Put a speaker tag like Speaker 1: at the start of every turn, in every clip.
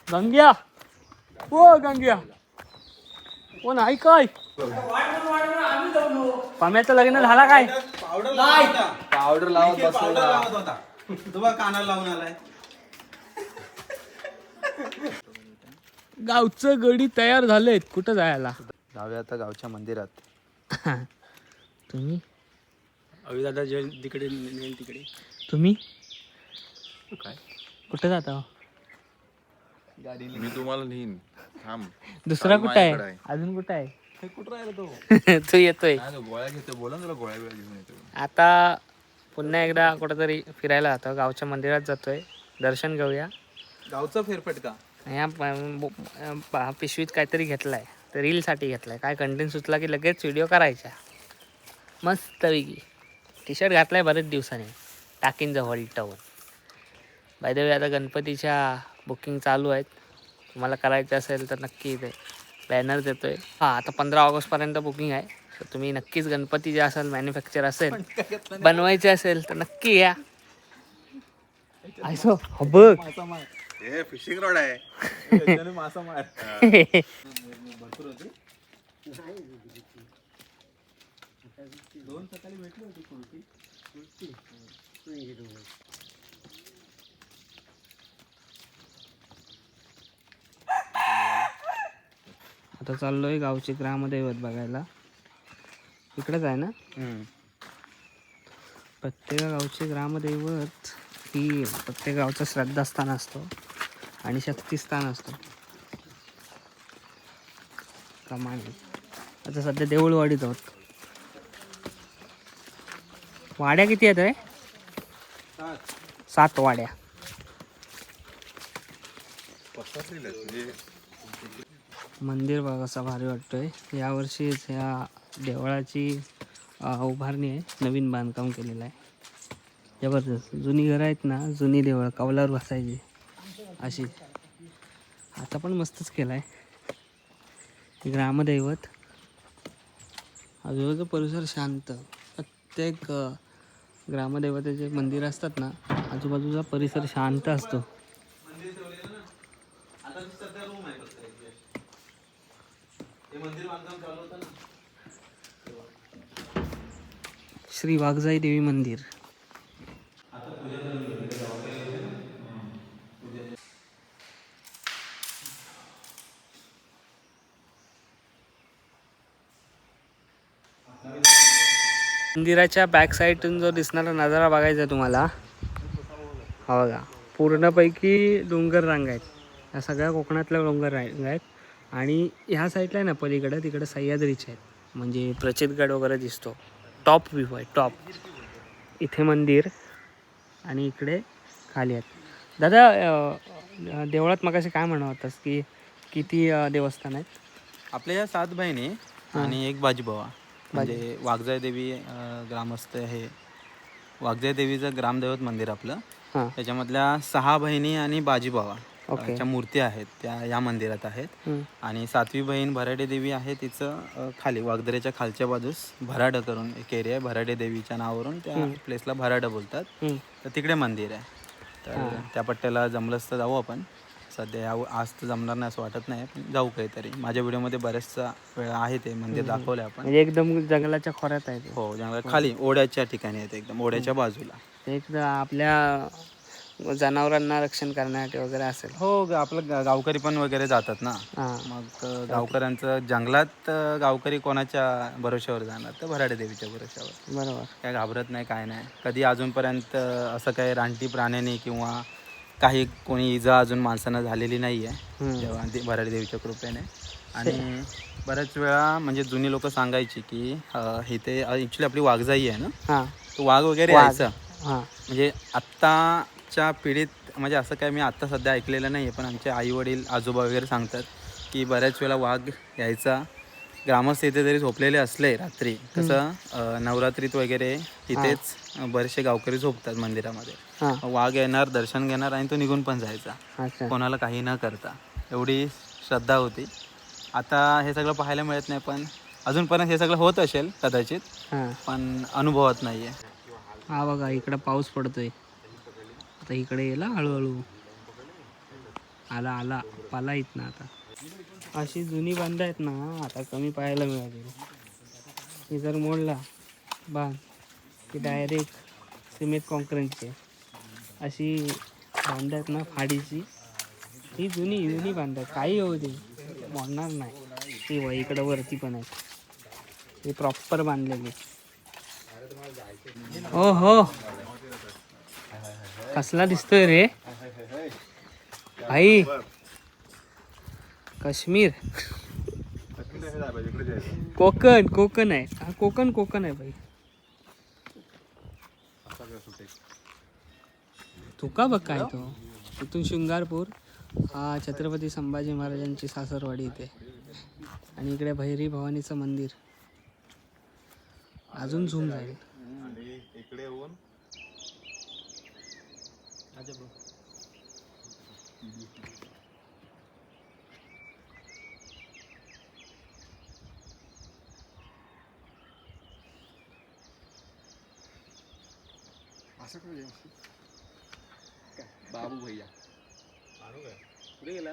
Speaker 1: गंग्या ओ गंग्या कोण आहे काय पम्याचं लग्न झाला काय
Speaker 2: पावडर लावत होता तुला कानाला लावून आलाय.
Speaker 1: गावचं गडी तयार झालेत. कुठं जायला
Speaker 2: जाऊया आता गावच्या मंदिरात.
Speaker 1: तुम्ही
Speaker 3: अविदादा जे तिकडे नेल तिकडे.
Speaker 1: तुम्ही
Speaker 2: काय
Speaker 1: कुठं जाता
Speaker 4: मी तुम्हाला नेईन. थांब.
Speaker 1: दुसरा कुठं आहे
Speaker 4: माझ्याकडे आहे.
Speaker 1: अजून कुठं आहे
Speaker 4: कुठं राहिला तो?
Speaker 1: तो येतोय
Speaker 4: नाही, तो गोळ्या घेतो. बोला ना तुला गोळ्या बिळ्या घेऊन येतो.
Speaker 1: आता पुन्हा एकदा कुठंतरी फिरायला जातो. गावच्या मंदिरात जातोय. दर्शन घेऊया.
Speaker 2: गावचा फेरफटका.
Speaker 1: या पिशवीत काहीतरी घेतलाय. तर रीलसाठी घेतलाय. काय कंटेंट सुचला की लगेच व्हिडिओ करायचा. मस्तपैकी टी शर्ट घातलाय बरेच दिवसाने. टाकीन जवळ टाऊन. बाय द वे आता गणपतीच्या बुकिंग चालू आहेत. तुम्हाला करायचं असेल तर नक्की इथे बॅनर देतोय. हां आता 15 ऑगस्टपर्यंत बुकिंग आहे. तर तुम्ही नक्कीच गणपती जे असेल मॅन्युफॅक्चर असेल बनवायचे असेल तर नक्की या. आयसो हो बघ
Speaker 4: हे फिशिंग रॉड आहे.
Speaker 2: मासा मार. दोन सकाळी भेटली होती कुर्ती.
Speaker 1: आता चाललोय गावची ग्रामदैवत बघायला. इकडेच आहे ना. प्रत्येक गावचे ग्रामदैवत ही प्रत्येक गावचं श्रद्धास्थान असतो आणि शक्तिस्थान असतो. कमानी आता सध्या देऊळवाडीत आहोत. वाड्या किती आहेत रे? 7 वाड्या. मंदिर बघा कसं भारी वाटतोय. यावर्षीच ह्या देवळाची उभारणी आहे. नवीन बांधकाम केलेलं आहे. जबरदस्त. जुनी घरं आहेत ना, जुनी देवळं कौलावर बसायची अशी. आता पण मस्तच केलं आहे. ग्रामदैवत. आजूबाजूचा परिसर शांत. प्रत्येक ग्रामदैवताचे मंदिर असतात ना, आजूबाजूचा परिसर शांत असतो. श्री वाघजाई देवी मंदिर. मंदिराच्या बॅक साईडून जो दिसणारा नजारा बघायचा आहे तुम्हाला. हा बघा पूर्णपैकी डोंगर रांग आहेत. या सगळ्या कोकणातल्या डोंगर रांग आहेत. आणि ह्या साईडला आहे ना पलीकडं तिकडं सह्याद्रीचे आहेत. म्हणजे प्रचितगड वगैरे दिसतो. टॉप व्ह्यू आहे टॉप. इथे मंदिर आणि इकडे खाली आहेत. दादा देवळात मगाशी काय म्हणत होतास की किती देवस्थान आहेत?
Speaker 2: आपल्या या 7 बहिणी आणि एक बाजीबावा. म्हणजे वाघजाई देवी ग्रामस्थ आहे. वाघजाई देवीचं ग्रामदैवत मंदिर आपलं. त्याच्यामधल्या 6 बहिणी आणि बाजीबावा च्या मूर्ती आहेत त्या या मंदिरात आहेत. आणि 7वी बहीण भराडे देवी आहे. तिचं खाली वाघदऱ्याच्या खालच्या बाजूस भराड करून एक एरिया आहे. भराडे देवीच्या नावावरून त्या प्लेसला भराड बोलतात. तर तिकडे मंदिर आहे. तर त्या पट्ट्याला जमलंच तर जाऊ आपण. सध्या आज तर जमणार नाही असं वाटत नाही, पण जाऊ काहीतरी. माझ्या व्हिडिओमध्ये बऱ्याचसा वेळा आहे ते मंदिर दाखवलं आपण.
Speaker 1: म्हणजे एकदम जंगलाच्या खोऱ्यात आहे.
Speaker 2: हो जंगलात खाली ओढ्याच्या ठिकाणी आहे. एकदम ओढ्याच्या बाजूला.
Speaker 1: एक आपल्या जनावरांना रक्षण करण्यासाठी वगैरे असेल.
Speaker 2: हो आपलं गावकरी पण वगैरे जातात ना. मग गावकऱ्यांचं जंगलात गावकरी कोणाच्या भरोश्यावर जाणार? तर भराडे देवीच्या भरोश्यावर.
Speaker 1: बरोबर.
Speaker 2: काय घाबरत नाही काय नाही. कधी अजूनपर्यंत असं काही रानटी प्राण्याने किंवा काही कोणी इजा अजून माणसांना झालेली नाही आहे जेव्हा भराडे देवीच्या कृपेने. आणि बऱ्याच वेळा म्हणजे जुनी लोक सांगायची की इथे ॲक्च्युली आपली वाघजाई आहे ना, तो वाघ वगैरे यायचा. म्हणजे आत्ताच्या पिढीत म्हणजे असं काय मी आत्ता सध्या ऐकलेलं नाही आहे, पण आमचे आई वडील आजोबा वगैरे सांगतात की बऱ्याच वेळा वाघ यायचा. ग्रामस्थ इथे जरी झोपलेले असले रात्री, कसं नवरात्रीत वगैरे इथेच बरेचसे गावकरी झोपतात मंदिरामध्ये. वाघ येणार, दर्शन घेणार आणि तो निघून पण जायचा कोणाला काही न करता. एवढी श्रद्धा होती. आता हे सगळं पाहायला मिळत नाही, पण अजूनपर्यंत हे सगळं होत असेल कदाचित, पण अनुभवत नाही आहे.
Speaker 1: हा बघा इकडं पाऊस पडतोय. आता इकडे येईल हळूहळू. आला आला पाला येत ना आता. अशी जुनी बांध आहेत ना आता कमी पाहायला मिळाली. ही जर मोडला बांध की डायरेक्ट सिमेंट कॉन्क्रीटचे अशी बांध आहेत ना फाडीची. ही जुनी बांध आहेत, काही होऊ दे मोडणार नाही. ती इकडं वरती पण आहेत, ही प्रॉपर बांधलेली. हो हो कसला दिसतोय रे भाई, काश्मीर कोकण आहे हा, कोकण आहे भाई. तुका बघ काय तो इथून शृंगारपूर हा छत्रपती संभाजी महाराजांची सासरवाडी इथे, आणि इकडे भैरी भवानीचं मंदिर. अजून झूम जाईल.
Speaker 4: इकडे येऊन बाबू भैया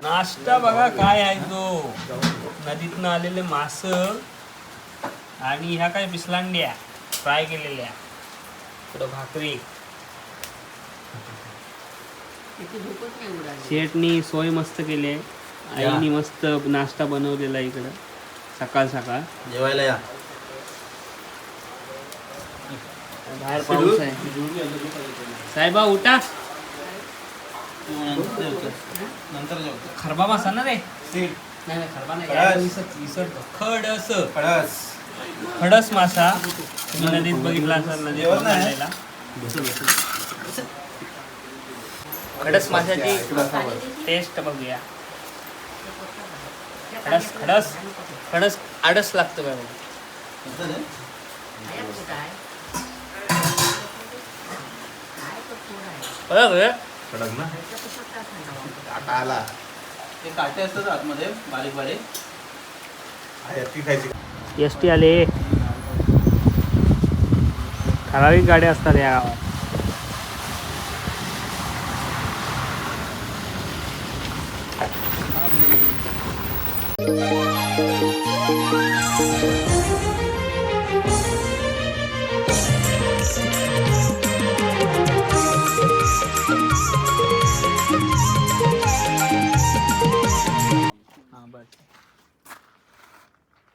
Speaker 1: नाश्ता बघा काय आहे तो, नदीतनं आलेले मास आणि ह्या काय पिसलांड्या फ्राय केलेल्या, थोडं भाकरी, शेटनी सोय मस्त केली आहे. आईनी मस्त नाश्ता बनवलेला इकडं सकाळ
Speaker 2: जेवायला या.
Speaker 1: बाहेर पाऊस आहे. साहेबा उठा,
Speaker 2: नंतर
Speaker 1: खरबा मासा ना रे. नाही खरबा नाही, विसरतो. खडस मासा तुम्ही नदीत बघितला असाल, नदीत आलेला खडस माशाची टेस्ट बघूया. खडस आडस लागतं का
Speaker 4: कडक ना काटा आला.
Speaker 2: ते काटे असतात आतमध्ये बारीक बारीक.
Speaker 4: खायची
Speaker 1: एस टी आले, ठराविक गाड्या असतात या गावात.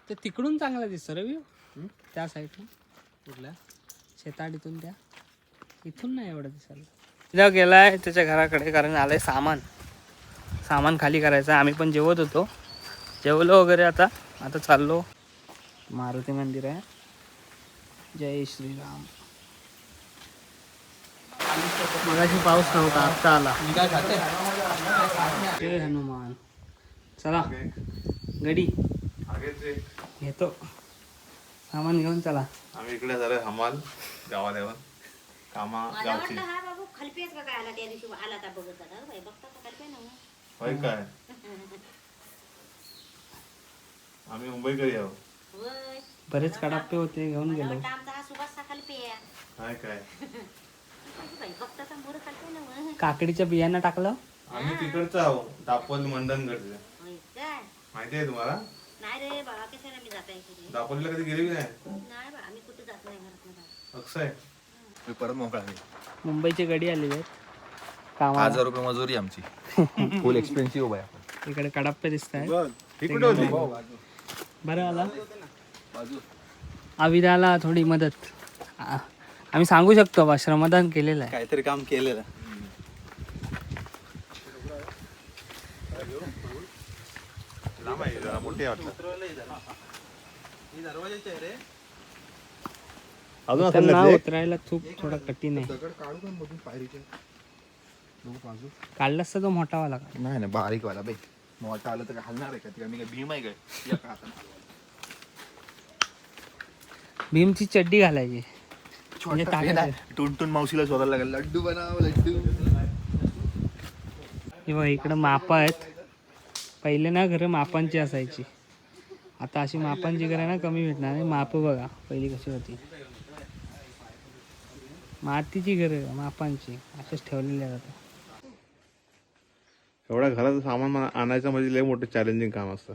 Speaker 1: ते तिकडून चांगला दिसतं रे व्ह्यू, त्या साईडला कुठल्या शेताडीतून. त्या इथून नाही एवढं दिसायला. तिला गेलाय त्याच्या घराकडे, कारण आलंय सामान खाली करायचं. आम्ही पण जेवत होतो, जेवलो वगैरे. आता चाललो. मारुती मंदिर आहे. जय श्रीराम. मगाशी पाऊस नव्हता, आत्ता आला. जय हनुमान. चला गडी घेतो, सामान घेऊन चला.
Speaker 4: आम्ही इकडे झालं हमाल गावात येऊन कामा गावची. होय काय आम्ही मुंबईकडे यावं.
Speaker 1: बरेच कडाप्पे होते, घेऊन गेलो.
Speaker 4: काय काय
Speaker 1: काकडीच्या बियाणं टाकलं.
Speaker 4: आम्ही तिकडचं आहो, दापोली मंडणगडचं. माहिती आहे तुम्हाला? दापोलीला कधी गेली नाही? अक्षय मी परत मोकळा.
Speaker 1: मुंबईची गाडी आलेली आहेत कामाला.
Speaker 4: 1000 रुपये मजुरी आमची. फुल एक्सपेन्सिव्ह आहे.
Speaker 1: इकडे कडाप्पे दिसत आहेत. बरं आला आविदाला थोडी मदत. आम्ही सांगू शकतो बा, श्रमदान केलेलं आहे.
Speaker 2: काहीतरी काम केलेलं.
Speaker 4: मोठी वाटतं.
Speaker 1: त्यांना उतरायला खूप थोडा कठीण आहे. काढला असता तो मोठावाला.
Speaker 4: नाही ना बारीक वाला बाई. मोठा आलं तर हलणार आहे का? ती आम्ही काय भीम आहे काय?
Speaker 1: भीमची चड्डी घालायची म्हणजे टाकायचं.
Speaker 4: टुनटुन मावशीला शोधायला लागेल. लड्डू बनाव लड्डू.
Speaker 1: किंवा इकडं मापं आहेत. पहिले ना घरं मापांची असायची, आता अशी मापांची घरं ना कमी भेटणार आहे. मापं बघा पहिली कशी होती, मातीची घरं मापांची असेच ठेवलेली आहेत. आता
Speaker 4: एवढ्या घराचं सामान आणायचं म्हणजे लय मोठं चॅलेंजिंग काम असतं.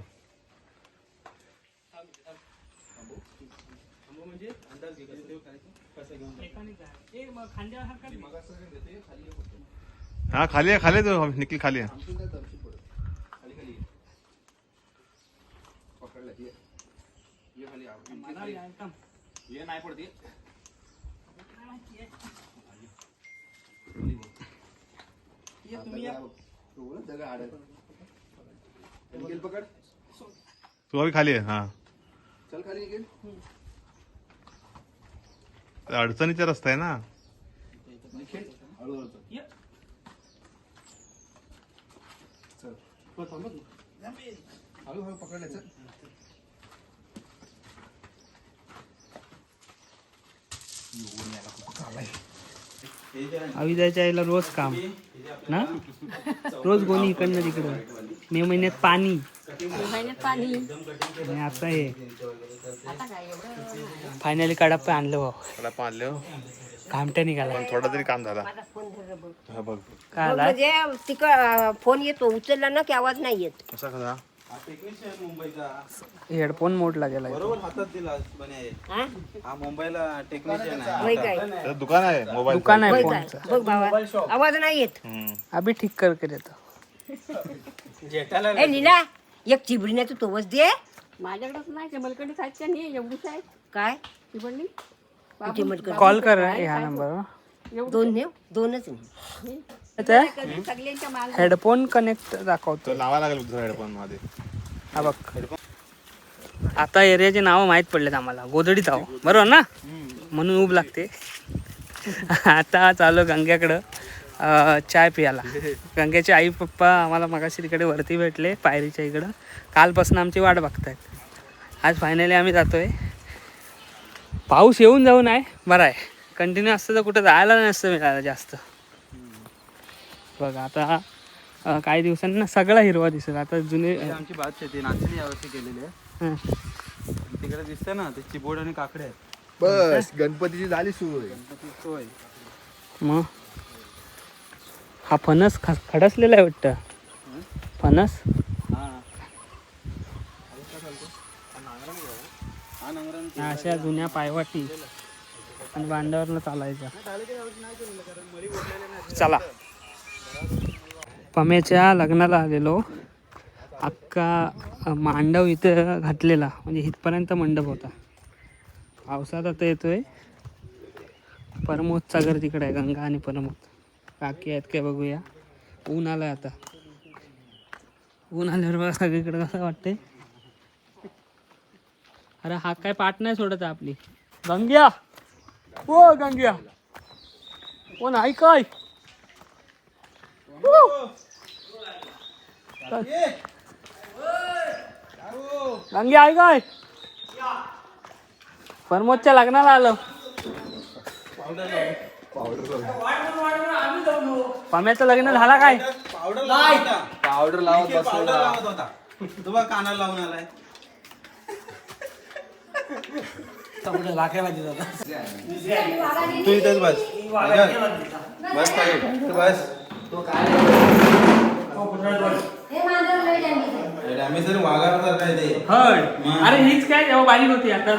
Speaker 4: हा खाली आहे, खाली आहे तो निखिल, खाली आहे. तू अभी खाली आहे. हा अडचणीचा रस्ता आहे ना.
Speaker 1: अविदाच्या आईला रोज काम ना, रोज गोणी इकडनं तिकडं. मे महिन्यात पाणी आणि आता हे फायनली कडाप्पा आणलं भाऊ.
Speaker 4: आणलं
Speaker 1: कामट्या निघाला.
Speaker 4: थोडा तरी काम झाला. हा बघ
Speaker 1: काय आला?
Speaker 5: म्हणजे फोन येतो, उचलला ना की आवाज नाही येत.
Speaker 4: कसा कसा
Speaker 2: टेक्निशियन मुंबईचा
Speaker 1: हेडफोन मोडला गेला.
Speaker 2: बरोबर हातात दिला बने आहे.
Speaker 5: हा?
Speaker 2: हा मुंबईला टेक्निशियन आहे.
Speaker 5: होय काय?
Speaker 4: त्याचं दुकान आहे मोबाईल.
Speaker 1: दुकान आहे
Speaker 5: होय काय?
Speaker 1: फोनचं.
Speaker 5: बघ बाबा, आवाज नाही येत.
Speaker 1: अभि ठीक करके देतो.
Speaker 2: जेठाला
Speaker 5: ए लीला, एक चिबडीण्याचं तोवच दे.
Speaker 6: माझ्याकडेच नाही चिमलकडे साहित्य नाही एवढीच आहे
Speaker 5: काय
Speaker 6: चिमलनी
Speaker 5: चिमटकं?
Speaker 1: कॉल कर ह्या नंबरवर.
Speaker 5: दोन नेव, दोनच नेव.
Speaker 6: सगळ्यांच्या माल
Speaker 1: हेडफोन कनेक्ट दाखवतो.
Speaker 4: तो लावा लागेल दुसरा हेडफोन मध्ये.
Speaker 1: हा बघ, आता एरियाचे नावं माहीत पडलेत आम्हाला. गोदडीत आहो बरोबर ना, म्हणून उब लागते. आता चालू गंग्याकडं चाय पियाला. गंग्याचे आई पप्पा आम्हाला मगाशी तिकडे वरती भेटले पायरीच्या इकडं. कालपासून आमची वाट बघतायत. आज फायनली आम्ही जातोय. पाऊस येऊन जाऊन आहे बरं आहे. कंटिन्यू असतं तर कुठं जायला नसतं मिळालं जास्त. बघा आता काही दिवसांनी ना सगळा हिरवा दिसेल. आता जुने
Speaker 2: आमची बात शेती नाचणी यावर्षी केलेली आहे.
Speaker 1: हं.
Speaker 2: तिकडे दिसतं ना ते चिबोड आणि काकडे आहेत.
Speaker 7: बस गणपतीची झाली सुरू.
Speaker 2: सोय
Speaker 1: मग हा फणस खडसलेला आहे वाटतं. फणस
Speaker 2: हा
Speaker 1: ह्या अशा जुन्या पायवाटी आणि बांधावरनं चालायचं. चला, पम्याच्या लग्नाला आलेलो. अख्खा मांडव इथं घातलेला, म्हणजे इथपर्यंत मंडप होता. पावसात आता येतोय. परमोदचा घर तिकडे आहे, गंगा आणि परमोद काकी आहेत काय बघूया. ऊन आलंय आता. ऊन आल्यावर बघा सगळीकडे कसं वाटतंय. अरे हा काय पाठ नाही सोडत आपली. गंग्या, ओ गंग्या, ओ नाही काय. गंग्या आहे काय. परमोदच्या लग्नाला आलो. पम्याचं लग्न झाला काय.
Speaker 2: पावडर लावत होता. तुम्हाला कानाला लावून आलाय. तू इथेच बस. बस बस. आम्ही सर वागार काय ते.
Speaker 1: अरे हीच काय जेव्हा बारीक होती आता.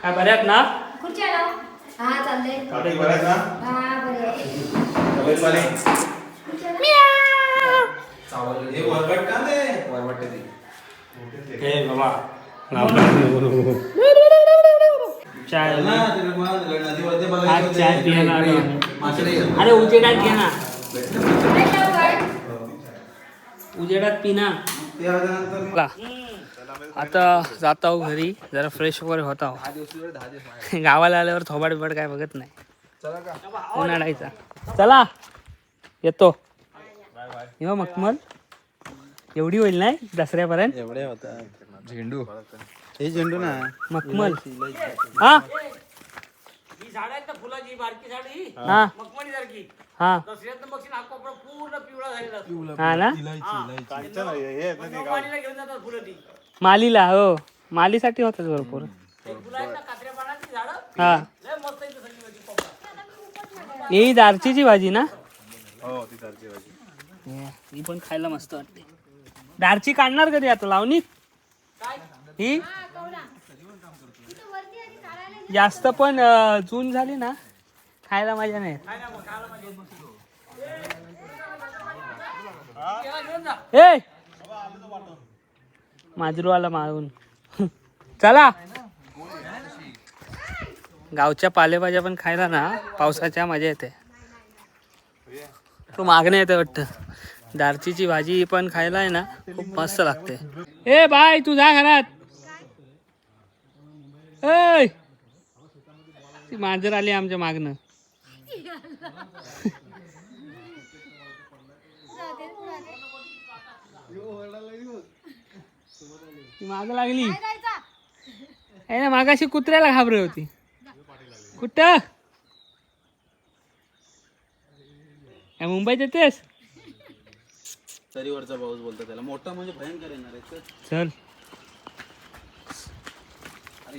Speaker 1: काय बऱ्यात ना.
Speaker 4: काकी बरं आहे ना.
Speaker 2: हे वरबट का ते
Speaker 1: चाय
Speaker 2: ना नदीवरती
Speaker 1: आज चाय पियाला आलो आम्ही. अरे उजेडात घे ना, उजेडात पिना. चला, आता जात आहो घरी. जरा फ्रेश वगैरे होत आहो. गावाला आल्यावर थोबाड बिबाड काय बघत नाही. उन्हाळायचा. चला येतो. येऊ मखमल. एवढी होईल नाही दसऱ्यापर्यंत.
Speaker 2: एवढे होता झेंडू. हे झेंडू ना
Speaker 1: मखमल. हा हा हा हा ना. मालीला हो, मालीसाठी होतात भरपूर. हा ही दारचीची भाजी ना?
Speaker 4: हो ती दालची भाजी.
Speaker 1: ही पण खायला मस्त वाटते. दारची काढणार कधी आता लावणी? ही जास्त पण जून झाली ना खायला मजा नाही. ए माजरूवाला मारून चला. गावच्या पालेभाज्या पण खायला ना पावसाच्या मजा येते. तो मागणे येते वाटतं. दारचीची भाजी पण खायला आहे ना खूप मस्त लागते. ए बाय तू जा घरात. ए ती मांजर आली आमच्या मागणं. ती माग लागली. ना मागाशी कुत्र्याला घाबरत होती. कुठं मुंबईत येतेस?
Speaker 2: सरीवरचा पाऊस बोलतो त्याला. मोठा म्हणजे भयंकर येणार आहे.
Speaker 1: चल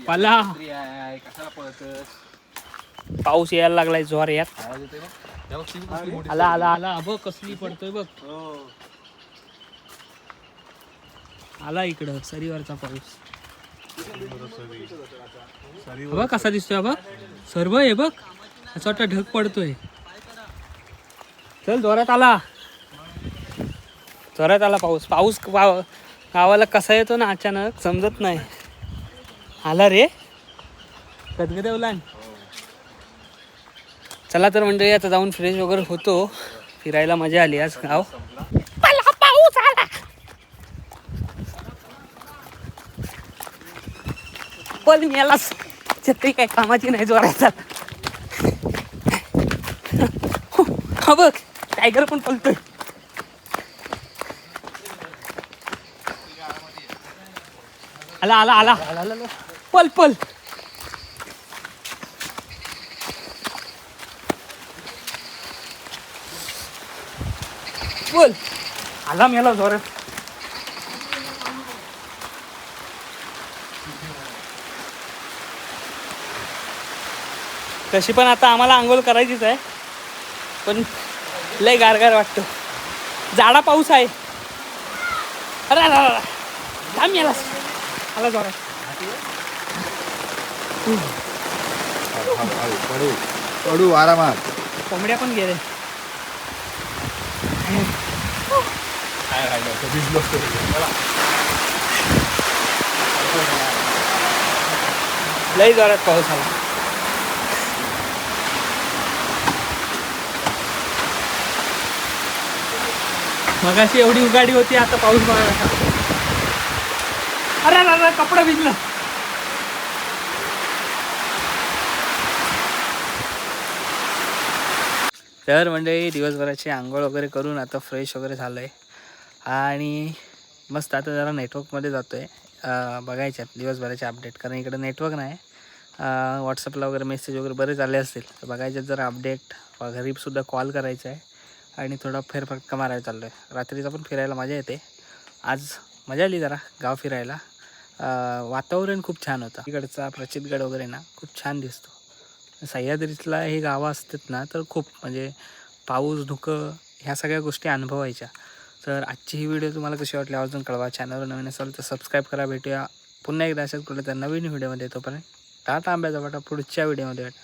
Speaker 1: पला.
Speaker 2: कशाला पळतस?
Speaker 1: पाऊस यायला लागलाय जोरात.
Speaker 2: आवाज येतोय बघ.
Speaker 1: आला आला आला बघ कसली पडतोय बघ. आला इकडं सरीवरचा पाऊस. बघ कसा दिसतोय बघ. सर्व आहे बघ असं वाटतं ढग पडतोय. चल जोरात आला. जोरात आला पाऊस. पाऊस गावाला कसा येतो ना अचानक समजत नाही. आला रे गदगदवला. चला तर मंडळी आता जाऊन फ्रेश वगैरे होतो. फिरायला मजा आली आज गाव. पाऊस आला. पण मेलास छत्री काय कामाची नाही जोरात. हा बघ टायगर पण पळतोय. आला आला आला पल पल. बोल आला मेला जोरात. तशी पण आता आम्हाला आंघोळ करायचीच आहे पण लय गारगार वाटतो. जाडा पाऊस आहे. अरे थांब मेलास. आला जोरात.
Speaker 7: पडू पडू आरामात.
Speaker 1: कोंबड्या पण गेले. लय जोरात पाऊस आला. मगाशी एवढी उगाडी होती आता पाऊस बघा. अरे अरे कपडा भिजला. तर मंडळी दिवसभराची आंघोळ वगैरे करून आता फ्रेश वगैरे झालं आहे आणि मस्त आता जरा नेटवर्कमध्ये जातो आहे बघायच्यात दिवसभराचे अपडेट. कारण इकडं नेटवर्क नाही. व्हॉट्सअपला वगैरे मेसेज वगैरे बरेच आले असतील तर बघायच्यात जरा अपडेट. घरीसुद्धा कॉल करायचा आहे आणि थोडा फेरफटका मारायला चाललो आहे. रात्रीचा पण फिरायला मजा येते. आज मजा आली जरा गाव फिरायला. वातावरण खूप छान होतं. इकडचा प्रचितगड वगैरे ना खूप छान दिसतो. सह्याद्रीतला हे गावं असतात ना तर खूप म्हणजे पाऊस धुकं ह्या सगळ्या गोष्टी अनुभवायच्या. तर आजची ही व्हिडिओ तुम्हाला कशी वाटली आवर्जून कळवा. चॅनलवर नवीन असाल तर सबस्क्राईब करा. भेटूया पुन्हा एकदा अशाच कुठल्या तर नवीन व्हिडिओमध्ये. तोपर्यंत टाटा आंब्याचा वाटा. पुढच्या व्हिडिओमध्ये भेटा.